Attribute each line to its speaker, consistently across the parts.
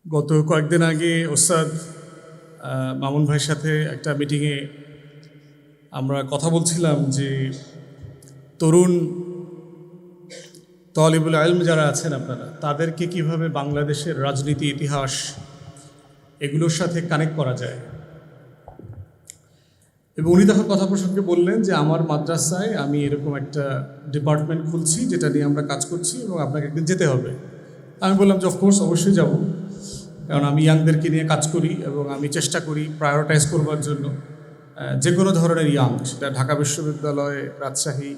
Speaker 1: গত কয়েকদিন আগে ওস্তাদ মামুন ভাইয়ের সাথে একটা মিটিংয়ে আমরা কথা বলছিলাম যে তরুণ তলিবুল ইলম যারা আছেন আপনারা তাদেরকে কিভাবে বাংলাদেশের রাজনীতি ইতিহাস এগুলোর সাথে কানেক্ট করা যায়। এবং উনি তখন কথা প্রসঙ্গে বললেন যে আমার মাদ্রাসায় আমি এরকম একটা ডিপার্টমেন্ট খুলছি যেটা নিয়ে আমরা কাজ করছি এবং আপনাকে একদিন যেতে হবে। আমি বললাম যে অফকোর্স অবশ্যই যাব, কারণ আমি ইয়াংদেরকে নিয়ে কাজ করি এবং আমি চেষ্টা করি প্রায়োরিটাইজ করবার জন্য যে কোনো ধরনের ইয়াং, সেটা ঢাকা বিশ্ববিদ্যালয়, রাজশাহী,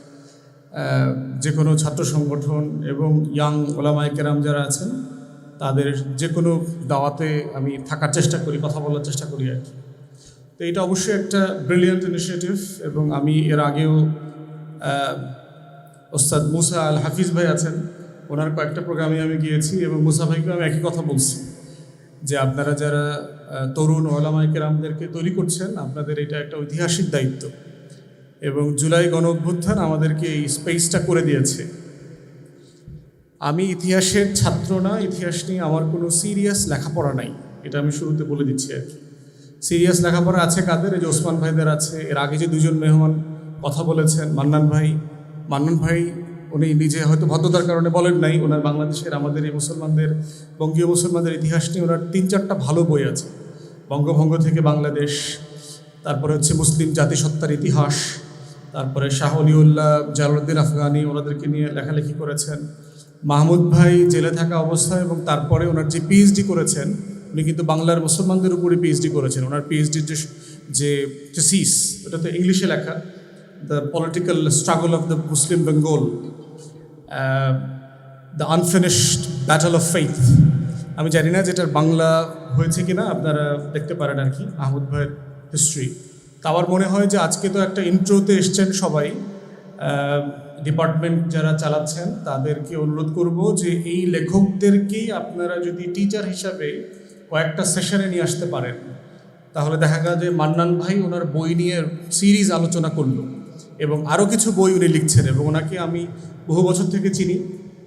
Speaker 1: যে কোনো ছাত্র সংগঠন এবং ইয়াং ওলামায়ে কেরাম যারা আছেন তাদের যে কোনো দাওয়াতে আমি থাকার চেষ্টা করি, কথা বলার চেষ্টা করি আর কি। তো এটা অবশ্যই একটা ব্রিলিয়ান্ট ইনিশিয়েটিভ এবং আমি এর আগেও ওস্তাদ মুসা আল হাফিজ ভাই আছেন, ওনার কয়েকটা প্রোগ্রামে আমি গিয়েছি এবং মুসা ভাইকে আমি একই কথা বলছি যে আপনারা যারা তরুণ ওলামায়ে কেরামদেরকে তৈরি করছেন আপনাদের এটা একটা ঐতিহাসিক দায়িত্ব এবং জুলাই গণ অভ্যুত্থান আমাদেরকে এই স্পেসটা করে দিয়েছে। আমি ইতিহাসের ছাত্র না, ইতিহাস নিয়ে আমার কোনো সিরিয়াস লেখাপড়া নাই, এটা আমি শুরুতে বলে দিচ্ছি আর কি। সিরিয়াস লেখাপড়া আছে কাদের? এই যে ওসমান ভাইদের আছে, এর আগে যে দুজন মেহমান কথা বলেছেন, মান্নান ভাই উনি নিজে হয়তো ভদ্রতার কারণে বলেন নাই, ওনার বাংলাদেশের আমাদের এই মুসলমানদের, বঙ্গীয় মুসলমানদের ইতিহাস নিয়ে ওনার 3-4টা ভালো বই আছে, বঙ্গভঙ্গ থেকে বাংলাদেশ, তারপরে হচ্ছে মুসলিম জাতিসত্তার ইতিহাস, তারপরে শাহ অলিউল্লাহ, জালালউদ্দিন আফগানি ওনাদেরকে নিয়ে লেখালেখি করেছেন। মাহমুদ ভাই জেলে থাকা অবস্থায় এবং তারপরে ওনার যে পিএইচডি করেছেন, উনি কিন্তু বাংলার মুসলমানদের উপরে পিএইচডি করেছেন। ওনার পিএইচডির যে থিসিস ওটা তো ইংলিশে লেখা, the political struggle of the Muslim Bengal, the unfinished battle of faith. আমি জানি না যেটার বাংলা হয়েছে কিনা, আপনারা দেখতে পারেন আর কি, মাহমুদ ভাইয়ের হিস্ট্রি। তা আমার মনে হয় যে আজকে তো একটা ইন্ট্রোতে এসছেন সবাই, ডিপার্টমেন্ট যারা চালাচ্ছেন তাদেরকে অনুরোধ করব যে এই লেখকদেরকেই আপনারা যদি টিচার হিসাবে কয়েকটা সেশনে নিয়ে আসতে পারেন, তাহলে দেখা গেল যে মান্নান ভাই ওনার বই নিয়ে সিরিজ আলোচনা করলো এবং আরও কিছু বই উনি লিখছেন এবং ওনাকে আমি বহু বছর থেকে চিনি।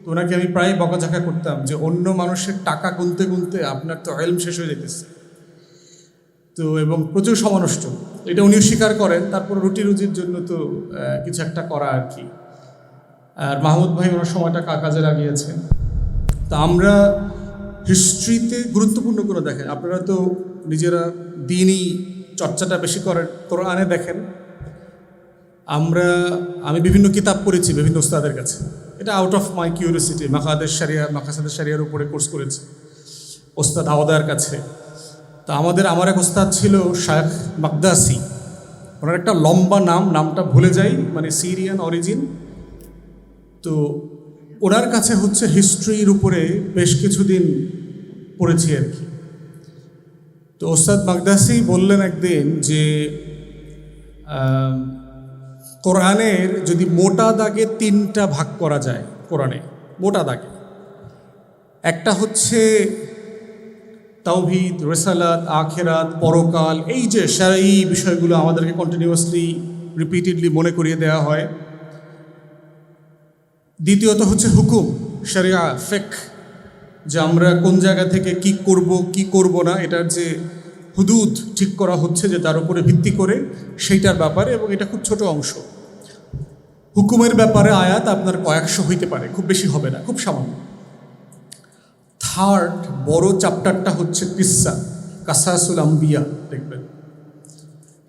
Speaker 1: তো ওনাকে আমি প্রায় বকাঝাকা করতাম যে অন্য মানুষের টাকা গুনতে গুনতে আপনার তো ইলম শেষ হয়ে যেতেছে, তো এবং প্রচুর সময় নষ্ট, এটা উনিও স্বীকার করেন। তারপর রুটি রুজির জন্য তো কিছু একটা করা আর কি। আর মাহমুদ ভাই ওনার সময়টা কাজে লাগিয়েছেন। তা আমরা হিস্ট্রিতে গুরুত্বপূর্ণ করে দেখেন, আপনারা তো নিজেরা দিনই চর্চাটা বেশি করেন, কোরআনে দেখেন। আমি বিভিন্ন কিতাব পড়েছি বিভিন্ন ওস্তাদের কাছে, এটা আউট অফ মাই কিউরিয়াসিটি। মাকাসাদের শরিয়ার উপরে কোর্স করেছি ওস্তাদ আওয়াদার কাছে। তো আমার এক ওস্তাদ ছিল শায়খ মাকদাসি, ওনার একটা লম্বা নামটা ভুলে যাই, মানে সিরিয়ান অরিজিন। তো ওনার কাছে হচ্ছে হিস্ট্রির উপরে বেশ কিছুদিন পড়েছি আর কি। তো ওস্তাদ মাকদাসি বললেন একদিন যে কোরআনের যদি মোটা দাগে 3টা ভাগ করা যায়, কোরআনে মোটা দাগে, একটা হচ্ছে তাওহীদ, রিসালাত, আখিরাত, পরকাল, এই যে শারঈ বিষয়গুলো আমাদেরকে কন্টিনিউয়াসলি রিপিটেডলি মনে করিয়ে দেওয়া হয়। দ্বিতীয়ত হচ্ছে হুকুম, শরিয়া, ফিকহ, যে আমরা কোন জায়গা থেকে কি করব না, এটার যে হুদুদ ঠিক করা হচ্ছে যে তার উপরে ভিত্তি করে সেইটার ব্যাপারে, এবং এটা খুব ছোট অংশ। হুকুমের ব্যাপারে আয়াত আপনার কয়েকশো হইতে পারে, খুব বেশি হবে না, খুব সামান্য। থার্ড বড় চ্যাপ্টারটা হচ্ছে কিসসা, কাসাসুল আম্বিয়া। দেখবেন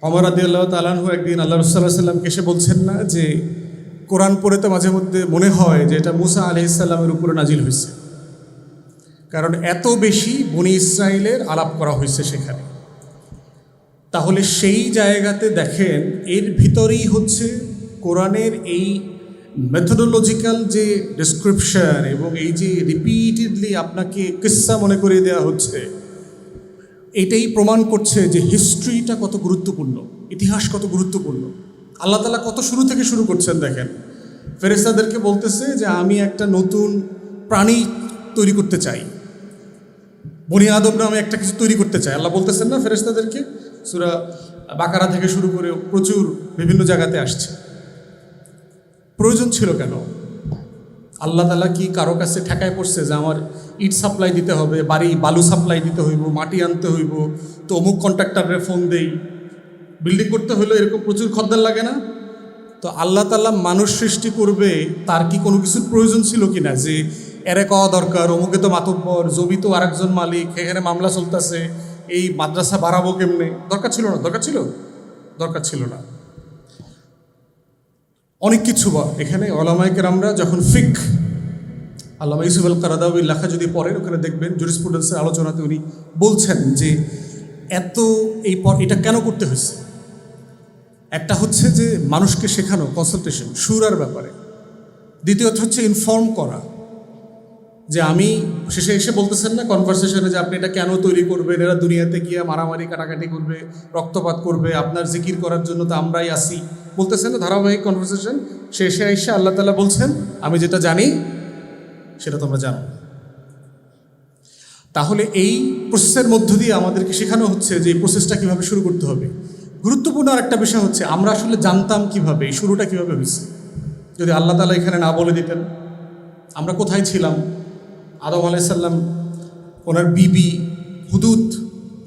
Speaker 1: ওমর রাদিয়াল্লাহু তাআলা আনহু একদিন আল্লাহ রাসূল সাল্লাল্লাহু আলাইহি ওয়াসাল্লামকে এসে বলছেন না যে কোরআন পড়ে তো মাঝে মধ্যে মনে হয় যে এটা মুসা আলাইহিস সালামের উপরে নাজিল হয়েছে, কারণ এত বেশি বনি ইসরাইলের আলাপ করা হয়েছে সেখানে। তাহলে সেই জায়গাতে দেখেন এর ভিতরেই হচ্ছে কোরআনের এই মেথোডোলজিক্যাল যে ডেসক্রিপশন এবং এই যে রিপিটেডলি আপনাকে কিসসা মনে করিয়ে দেওয়া হচ্ছে, এটাই প্রমাণ করছে যে হিস্ট্রিটা কত গুরুত্বপূর্ণ, ইতিহাস কত গুরুত্বপূর্ণ। আল্লাহ তাআলা কত শুরু থেকে শুরু করছেন দেখেন। ফেরেশতাদেরকে বলতেছে যে আমি একটা নতুন প্রাণী তৈরি করতে চাই, বনি আদম নামে একটা কিছু তৈরি করতে চাই। আল্লাহ বলতেছেন না ফেরেশতাদেরকে, সূরা বাকারা থেকে শুরু করে প্রচুর বিভিন্ন জায়গাতে আসছে। প্রয়োজন ছিল কেন? আল্লাহ তাআলা কি কারো কাছে ঠেকায় পড়ছে যে আমার ইট সাপ্লাই দিতে হবে, বাড়ি বালু সাপ্লাই দিতে হইব, মাটি আনতে হইব, তো অমুক কন্ট্রাক্টরে ফোন দেই, বিল্ডিং করতে হইলো এরকম প্রচুর খদ্দের লাগে না? তো আল্লাহ তাআলা মানুষ সৃষ্টি করবে, তার কি কোনো কিছুর প্রয়োজন ছিল কি না যে এরে কওয়া দরকার, অমুকে তো মাতব্বর, জমি তো আরেকজন মালিক, এখানে মামলা চলতেছে, এই মাদ্রাসা বাড়াবো কেমনে? দরকার ছিল না? দরকার ছিল? দরকার ছিল না। অনেক কিছু বা এখানে ওলামায়ে কেরামরা যখন আল্লামা ইউসুফ আল কারাদাউইর লেখা যদি পড়েন, ওখানে দেখবেন জুরিসপ্রুডেন্সের আলোচনাতে উনি বলছেন যে এটা কেন করতে হয়েছে। একটা হচ্ছে যে মানুষকে শেখানো, কনসালটেশন, সুরার ব্যাপারে। দ্বিতীয়ত হচ্ছে ইনফর্ম করা, যে আমি শেষে এসে বলতেছেন না কনভারসেশনে যে আপনি এটা কেন তৈরি করবেন, এরা দুনিয়াতে গিয়ে মারামারি কাটাকাটি করবে, রক্তপাত করবে, আপনার জিকির করার জন্য তো আমরাই আসি, বলতেছেন না ধারাবাহিক কনভারসেশন। শেষে এসে আল্লাহ তাআলা বলছেন আমি যেটা জানি সেটা তোমরা জানো। তাহলে এই প্রসেসের মধ্য দিয়ে আমাদেরকে শেখানো হচ্ছে যে এই প্রসেসটা কীভাবে শুরু করতে হবে। গুরুত্বপূর্ণ আর একটা বিষয় হচ্ছে আমরা আসলে জানতাম কীভাবে, এই শুরুটা কীভাবে হয়েছে। যদি আল্লাহ তাআলা এখানে না বলে দিতেন, আমরা কোথায় ছিলাম? আদম আলাইহিস সালাম ওনার বিবি হুদুদ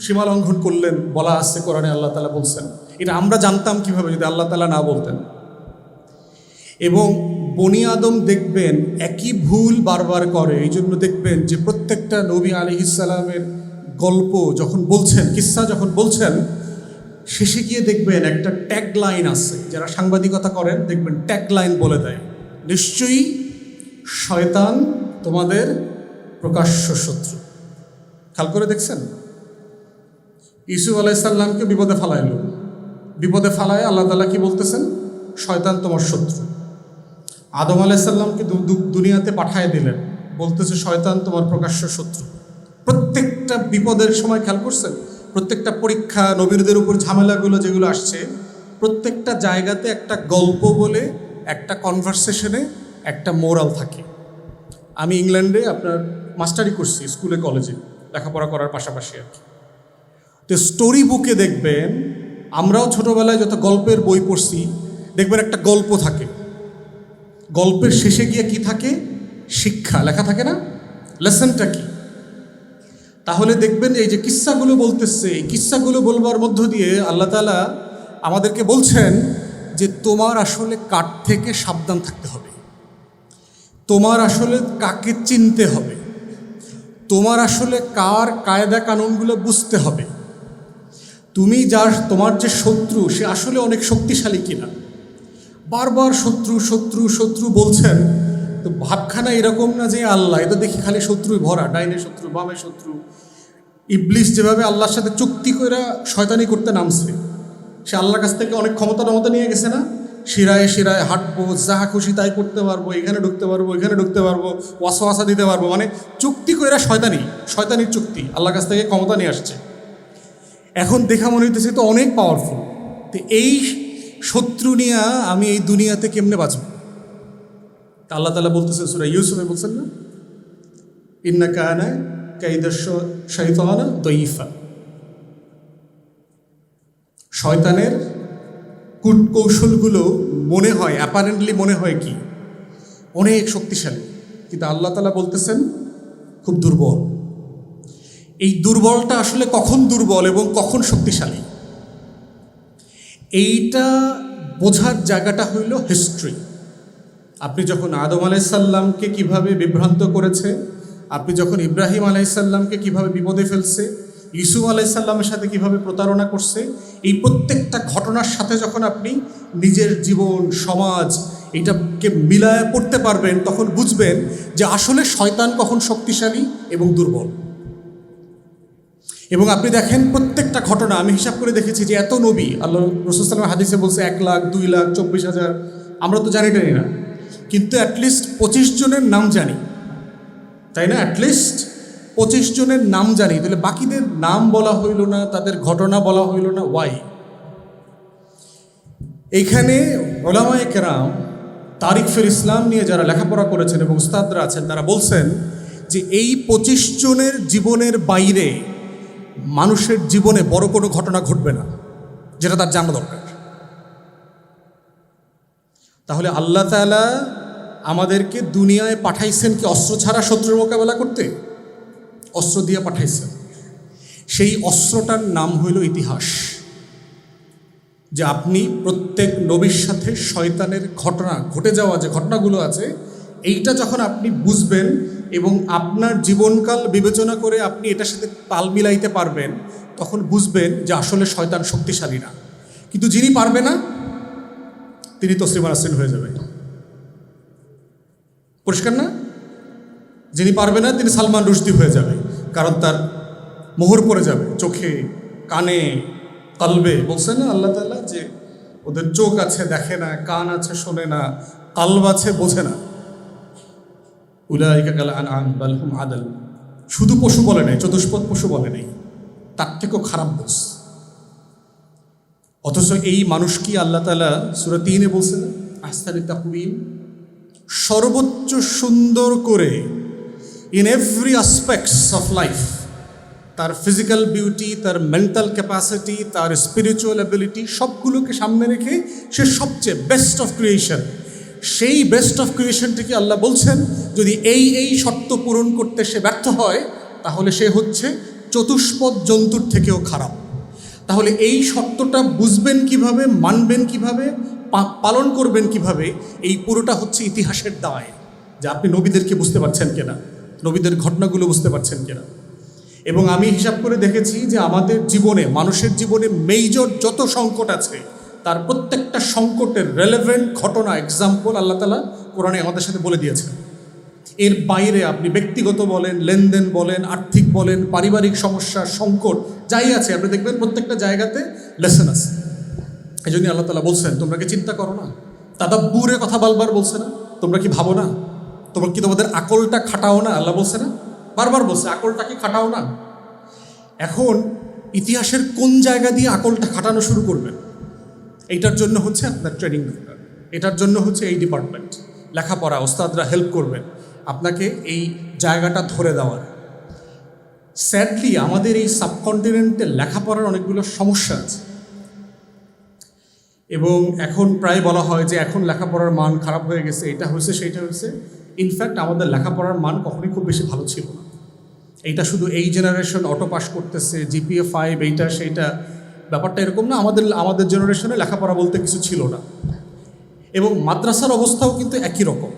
Speaker 1: সীমা লঙ্ঘন করলেন, বলা আছে কোরআনে, আল্লাহ তাআলা বলছেন। এটা আমরা জানতাম কীভাবে যদি আল্লাহ তাআলা না বলতেন? এবং বনি আদম দেখবেন একই ভুল বারবার করে, এই জন্য দেখবেন যে প্রত্যেকটা নবী আলাইহিস সালামের গল্প যখন বলছেন, কিসসা যখন বলছেন, শেষে গিয়ে দেখবেন একটা ট্যাগ লাইন আছে। যারা সাংবাদিকতা করেন দেখবেন ট্যাগ লাইন বলে দেয়, নিশ্চয়ই শয়তান তোমাদের প্রকাশ্য শত্রু। খেয়াল করে দেখছেন? ইউসুফ আলাইহিস সালামকে বিপদে ফালাইল, বিপদে ফালায় আল্লাহ তাআলা কি বলতেছেন? শয়তান তোমার শত্রু। আদম আলাইহিস সালামকে দুনিয়াতে পাঠায় দিলেন, বলতেছে শয়তান তোমার প্রকাশ্য শত্রু। প্রত্যেকটা বিপদের সময় খেয়াল করছেন, প্রত্যেকটা পরীক্ষা, নবীদের উপর ঝামেলাগুলো যেগুলো আসছে, প্রত্যেকটা জায়গাতে একটা গল্প বলে, একটা কনভারসেশনে একটা মোরাল থাকে। আমি ইংল্যান্ডে আপনার মাস্টারি করছি, স্কুলে কলেজে লেখাপড়া করার পাশাপাশি আর কি। তো স্টোরি বুকে দেখবেন, আমরাও ছোটোবেলায় যত গল্পের বই পড়ছি, দেখবেন একটা গল্প থাকে, গল্পের শেষে গিয়ে কি থাকে? শিক্ষা লেখা থাকে না? লেসনটা কি? তাহলে দেখবেন এই যে কিস্সাগুলো বলতেছে, এই কিস্সাগুলো বলবার মধ্য দিয়ে আল্লাহ তাআলা আমাদেরকে বলছেন যে তোমার আসলে কার থেকে সাবধান থাকতে হবে, তোমার আসলে কাকে চিনতে হবে, তোমার আসলে কার কায়দা কানুনগুলো বুঝতে হবে, তোমার যে শত্রু সে আসলে অনেক শক্তিশালী কিনা। বারবার শত্রু শত্রু শত্রু বলছেন, তো ভাবখানা এরকম না যে আল্লাহ, এটা দেখি খালি শত্রুই ভরা, ডাইনে শত্রু বামে শত্রু। ইবলিস যেভাবে আল্লাহর সাথে চুক্তি করে শয়তানি করতে নামছে, সে আল্লাহর কাছ থেকে অনেক ক্ষমতা নিয়ে গেছে না? শিরায় শিরায় হাঁটবো, যাহা খুশি তাই করতে পারবো, এখানে ঢুকতে পারবো, এখানে ঢুকতে পারবো, ওয়াসওয়াসা দিতে পারবো, মানে চুক্তি করে শয়তানির চুক্তি আল্লাহর কাছ থেকে ক্ষমতা নিয়ে আসছে। এখন দেখা মনে হইতেছে তো অনেক পাওয়ারফুল। তো এই শত্রু নিয়ে আমি এই দুনিয়াতে কেমনে বাঁচব? তা আল্লাহ তাআলা বলতেছেন সূরা ইউসুফে, বলছেন না ইন্না কানা কাইদাশ শাইতানা দাইফা, শয়তানের কূটকৌশলগুলো মনে হয়, অ্যাপারেন্টলি মনে হয় কি অনেক শক্তিশালী, কিন্তু আল্লাহ তাআলা বলতেছেন খুব দুর্বল। এই দুর্বলটা আসলে কখন দুর্বল এবং কখন শক্তিশালী, এইটা বোঝার জায়গাটা হইল হিস্ট্রি। আপনি যখন আদম আলাইহিস সালামকে কিভাবে বিভ্রান্ত করেছে, আপনি যখন ইব্রাহিম আলাইহিস সালামকে কিভাবে বিপদে ফেলছে, ইউসুফ আলাইহিস সালামের সাথে কিভাবে প্রতারণা করছে, এই প্রত্যেকটা ঘটনার সাথে যখন আপনি নিজের জীবন, সমাজ এইটাকে মিলায় পড়তে পারবেন, তখন বুঝবেন যে আসলে শয়তান কখন শক্তিশালী এবং দুর্বল। এবং আপনি দেখেন প্রত্যেকটা ঘটনা, আমি হিসাব করে দেখেছি যে এত নবী, আল্লাহ রাসূল সাল্লাল্লাহু আলাইহি হাদিসে বলছে 1 লাখ 2 লাখ 24,000, আমরা তো জানি না, কিন্তু অ্যাটলিস্ট 25 জনের নাম জানি, তাই না? অ্যাটলিস্ট 25 জনের নাম জানি। তাহলে বাকিদের নাম বলা হইল না, তাদের ঘটনা বলা হইল না, ওয়াই? এইখানে উলামায়ে কেরাম, তারিখ ফিল ইসলাম নিয়ে যারা লেখাপড়া করেছেন এবং উস্তাদরা আছেন, তারা বলছেন যে এই 25 জনের জীবনের বাইরে মানুষের জীবনে বড় কোনো ঘটনা ঘটবে না যেটা তার জানা দরকার। তাহলে আল্লাহ তাআলা আমাদেরকে দুনিয়ায় পাঠাইছেন কি অস্ত্র ছাড়া শত্রুর মোকাবেলা করতে? অস্ত্র দিয়ে পাঠাইছেন। সেই অস্ত্রটার নাম হইল ইতিহাস। যে আপনি প্রত্যেক নবীর সাথে শয়তানের ঘটনা ঘটে যাওয়া যে ঘটনাগুলো আছে, এইটা যখন আপনি বুঝবেন এবং আপনার জীবনকাল বিবেচনা করে আপনি এটার সাথে তাল মিলাইতে পারবেন, তখন বুঝবেন যে আসলে শয়তান শক্তিশালী না। কিন্তু যিনি পারবে না তিনি তসলিমা নাসরিন হয়ে যাবে। পরিষ্কার না? যিনি পারবে না তিনি সালমান রুশদি হয়ে যাবে, কারণ তার মোহর পড়ে যাবে চোখে, কানে, কলবে। বলছেন না আল্লাহ তাআলা যে ওদের চোখ আছে দেখে না, কান আছে শোনে না, কলব আছে বোঝে না। উলাইকা কাল আনআম বাল হুম আদাল। শুধু পশু বলে নাই, চতুষ্পদ পশু বলে নাই, তার থেকেও খারাপ বোঝ। অথচ এই মানুষ কি আল্লাহ তাআলা সূরা ৩-এ বলছেন আহসানি তাকওয়িম, সর্বোচ্চ সুন্দর করে in every aspects of life, তার ফিজিক্যাল বিউটি, তার মেন্টাল ক্যাপাসিটি, তার স্পিরিচুয়াল অ্যাবিলিটি, সবগুলোকে সামনে রেখে সে সবচেয়ে বেস্ট অফ ক্রিয়েশন। সেই বেস্ট অফ ক্রিয়েশনটিকে আল্লাহ বলছেন যদি এই শর্ত পূরণ করতে সে ব্যর্থ হয়, তাহলে সে হচ্ছে চতুষ্পদ জন্তুর থেকেও খারাপ। তাহলে এই শর্তটা বুঝবেন কিভাবে, মানবেন কিভাবে, পালন করবেন কিভাবে, এই পুরোটা হচ্ছে ইতিহাসের দায়। যে আপনি নবীদেরকে বুঝতে পারছেন কিনা, নবীদের ঘটনাগুলো বুঝতে পারছেন কিনা। এবং আমি হিসাব করে দেখেছি যে আমাদের জীবনে, মানুষের জীবনে মেজর যত সংকট আছে, তার প্রত্যেকটা সংকটের রেলেভেন্ট ঘটনা, এক্সাম্পল আল্লাহ তাআলা কোরআনে আমাদের সাথে বলে দিয়েছেন। এর বাইরে আপনি ব্যক্তিগত বলেন, লেনদেন বলেন, আর্থিক বলেন, পারিবারিক সমস্যা, সংকট যাই আছে, আপনি দেখবেন প্রত্যেকটা জায়গাতে লেসন আছে। এই জন্য আল্লাহ তাআলা বলছেন তোমরা কি চিন্তা করো না, তাদাব্বুরের কথা বারবার বলছে না, তোমরা কি ভাবো না, তোমরা কি তোমাদের আকলটা খাটাও না, আল্লাহ বলছে না, বারবার বলছে আকলটা কি খাটাও না। এখন ইতিহাসের কোন জায়গা দিয়ে আকলটা খাটানো শুরু করবেন, এইটার জন্য হচ্ছে আপনার ট্রেনিং দরকার, এটার জন্য হচ্ছে এই ডিপার্টমেন্ট, লেখাপড়া, ওস্তাদরা হেল্প করবেন আপনাকে এই জায়গাটা ধরে দেওয়ার। স্যাডলি আমাদের এই সাবকন্টিনেন্টে লেখাপড়ার অনেকগুলো সমস্যা আছে এবং এখন প্রায় বলা হয় যে এখন লেখাপড়ার মান খারাপ হয়ে গেছে, এটা হয়েছে সেইটা হয়েছে। ইনফ্যাক্ট আমাদের লেখাপড়ার মান কখনোই খুব বেশি ভালো ছিল না। এইটা শুধু এই জেনারেশন অটো পাস করতেছে, GPA 5, এইটা সেইটা, ব্যাপারটা এরকম না। আমাদের জেনারেশনে লেখাপড়া বলতে কিছু ছিল না এবং মাদ্রাসার অবস্থাও কিন্তু একই রকম।